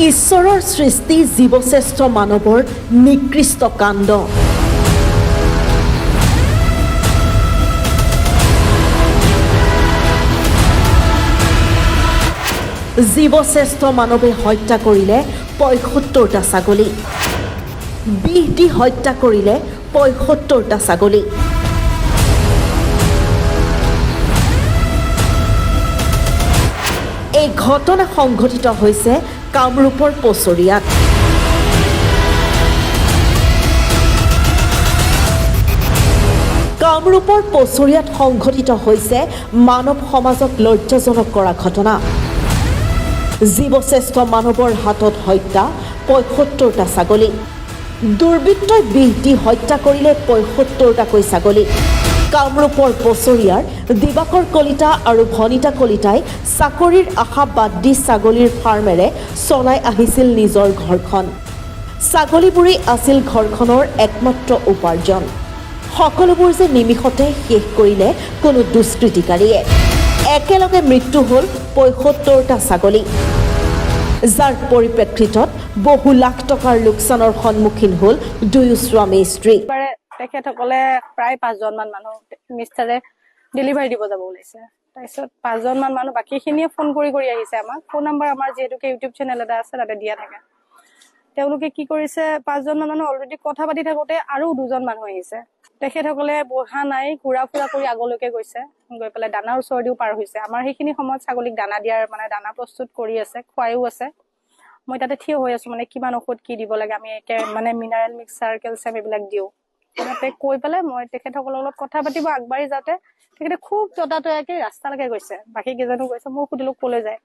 ঈশ্বৰৰ সৃষ্টি জীৱশ্ৰেষ্ঠ মানৱৰ নিকৃষ্ট কাণ্ড। জীৱশ্ৰেষ্ঠ মানৱে হত্যা কৰিলে ৭৫টা ছাগলী, বিষ দি হত্যা কৰিলে ৭৫টা ছাগলী। এই ঘটনা সংঘটিত হৈছে কামৰূপৰ পছৰিয়াত। কামৰূপৰ পছৰিয়াত সংঘটিত হৈছে মানৱ সমাজক লজ্জাজনক কৰা ঘটনা। জীৱশ্ৰেষ্ঠ মানৱৰ হাতত হত্যা ৭৫টা ছাগলী, দুৰ্বৃত্তই বিষ দি হত্যা কৰিলে ৭৫টাকৈ ছাগলী। কামৰূপৰ পছৰিয়াৰ দিবাকৰ কলিতা আৰু ভনিতা কলিতাই চাকৰিৰ আশা বাদ দি ছাগলীৰ ফাৰ্মেৰে চলাই আহিছিল নিজৰ ঘৰখন। ছাগলীবোৰেই আছিল ঘৰখনৰ একমাত্ৰ উপাৰ্জন। সকলোবোৰ যে নিমিষতে শেষ কৰিলে কোনো দুষ্কৃতিকাৰীয়ে। একেলগে মৃত্যু হ'ল ৭৫টা ছাগলী, যাৰ পৰিপ্ৰেক্ষিতত বহু লাখ টকাৰ লোকচানৰ সন্মুখীন হ'ল দুয়ো স্বামী স্ত্ৰী। তেখেতসকলে প্ৰায় ৫জনমান মানুহ মিষ্টাৰে ডেলিভাৰী দিব যাব ওলাইছে। তাৰপিছত ৫জনমান মানুহ বাকীখিনিয়ে ফোন কৰি আহিছে আমাক। ফোন নম্বৰ আমাৰ যিহেতুকে ইউটিউব চেনেল এটা আছে তাতে দিয়া থাকে। তেওঁলোকে কি কৰিছে, ৫জনমান মানুহ অলৰেডি কথা পাতি থাকোঁতে আৰু ২জন মানুহ আহিছে। তেখেতসকলে বহা নাই, ঘূৰা ফুৰা কৰি আগলৈকে গৈছে, গৈ পেলাই দানাৰ ওচৰেদিও পাৰ হৈছে। আমাৰ সেইখিনি সময়ত ছাগলীক দানা দিয়াৰ দানা প্ৰস্তুত কৰি আছে, খুৱাইও আছে। মই তাতে থিয় হৈ আছো, কিমান ঔষধ কি দিব লাগে, আমি মিনাৰেল মিক্সাৰ, কেলছিয়াম এইবিলাক দিওঁ। তাতে কৈ পেলাই মই তেখেতসকলৰ লগত কথা পাতিব আগবাঢ়ি যাওঁতে তেখেতে খুব ততাতৈয়াকে ৰাস্তালৈকে গৈছে। বাকী কেইজনো গৈছে। মই সুধিলো কলৈ যায়,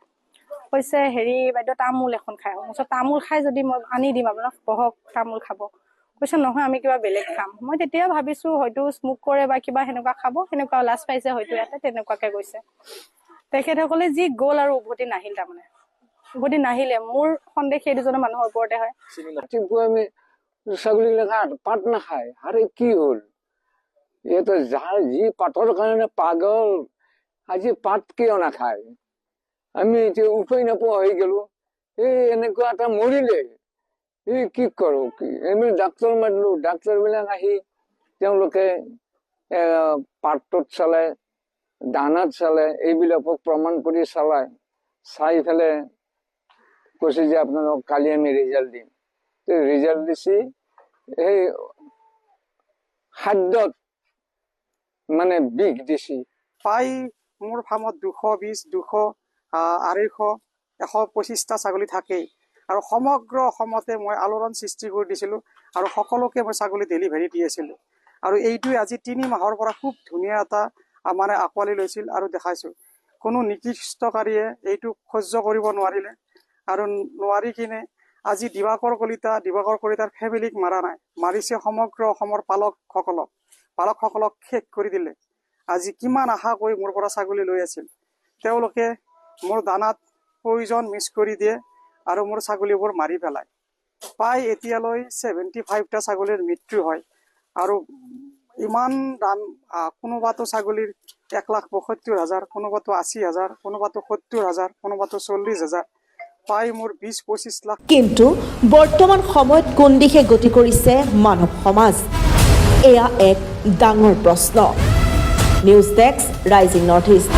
কৈছে হেৰি বাইদেউ তামোল এখন খাই আহোঁ। মই তামোল খাই যদি মই আনি দিম আপোনাক, বহক তামোল খাব। কৈছে নহয় আমি কিবা বেলেগ খাম। মই তেতিয়া ভাবিছো হয়তো স্মোক কৰে বা কিবা সেনেকুৱা খাব, সেনেকুৱা লাজ পাইছে হয়তো ইয়াতে, তেনেকুৱাকে গৈছে। তেখেতসকলে যি গ'ল আৰু উভতি নাহিল। উভতি নাহিলে মোৰ সন্দেহ সেই ২জনৰ মানুহৰ ওপৰতে হয়। ছাগলীগিলাক পাত নাখায়। আৰে কি হল, এ তো যাৰ যি পাতৰ কাৰণে পাগল, আজি পাত কিয় নাখায়? আমি এতিয়া উপায় নোপোৱা হৈ গলো। এনেকুৱা এটা মৰিলে কি কৰো, আমি ডাক্তৰ মাতিলো। ডাক্তৰ বিলাক আহি তেওঁলোকে পাতটোত চালে, দানাত চালে, এইবিলাকক প্ৰমাণ কৰি চাই পেলাই কৈছে যে আপোনালোক কালি আমি ৰিজাল্ট দিম। ৰিজাল্ট দিছি এই খাদ্যত বিষ দিছি। প্ৰায় মোৰ ফাৰ্মত ২২০, ২০০, ২৫০, ১২৫টা ছাগলী থাকেই। আৰু সমগ্ৰ অসমতে মই আলোড়ন সৃষ্টি কৰি দিছিলোঁ আৰু সকলোকে মই ছাগলী ডেলিভাৰী দি আছিলোঁ। আৰু এইটোৱে আজি ৩ মাহৰ পৰা খুব ধুনীয়া এটা আঁকোৱালি লৈছিল আৰু দেখাইছোঁ। কোনো নিকৃষ্টকাৰীয়ে এইটো সহ্য কৰিব নোৱাৰিলে আৰু নোৱাৰি কিনে আজি দিবাকৰ কলিতাৰ ফেমিলিক মাৰা নাই, মাৰিছে সমগ্ৰ অসমৰ পালকসকলক শেষ কৰি দিলে। আজি কিমান আশা কৰি মোৰ পৰা ছাগলী লৈ আছিল, তেওঁলোকে মোৰ দানাত পয়জন মিক্স কৰি দিয়ে আৰু মোৰ ছাগলীবোৰ মাৰি পেলায়। প্ৰায় এতিয়ালৈ 75টা ছাগলীৰ মৃত্যু হয়। আৰু ইমান দাম, কোনোবাতো ছাগলীৰ ১,৭৫,০০০, কোনোবাতো ৮০,০০০, কোনোবাতো ৭০,০০০, কোনোবাতো ৪০,০০০, প্ৰায় মোৰ ২০-২৫ লাখ। কিন্তু বৰ্তমান সময়ত কোন দিশে গতি কৰিছে মানৱ সমাজ, এয়া এক ডাঙৰ প্ৰশ্ন। News desk, rising north east.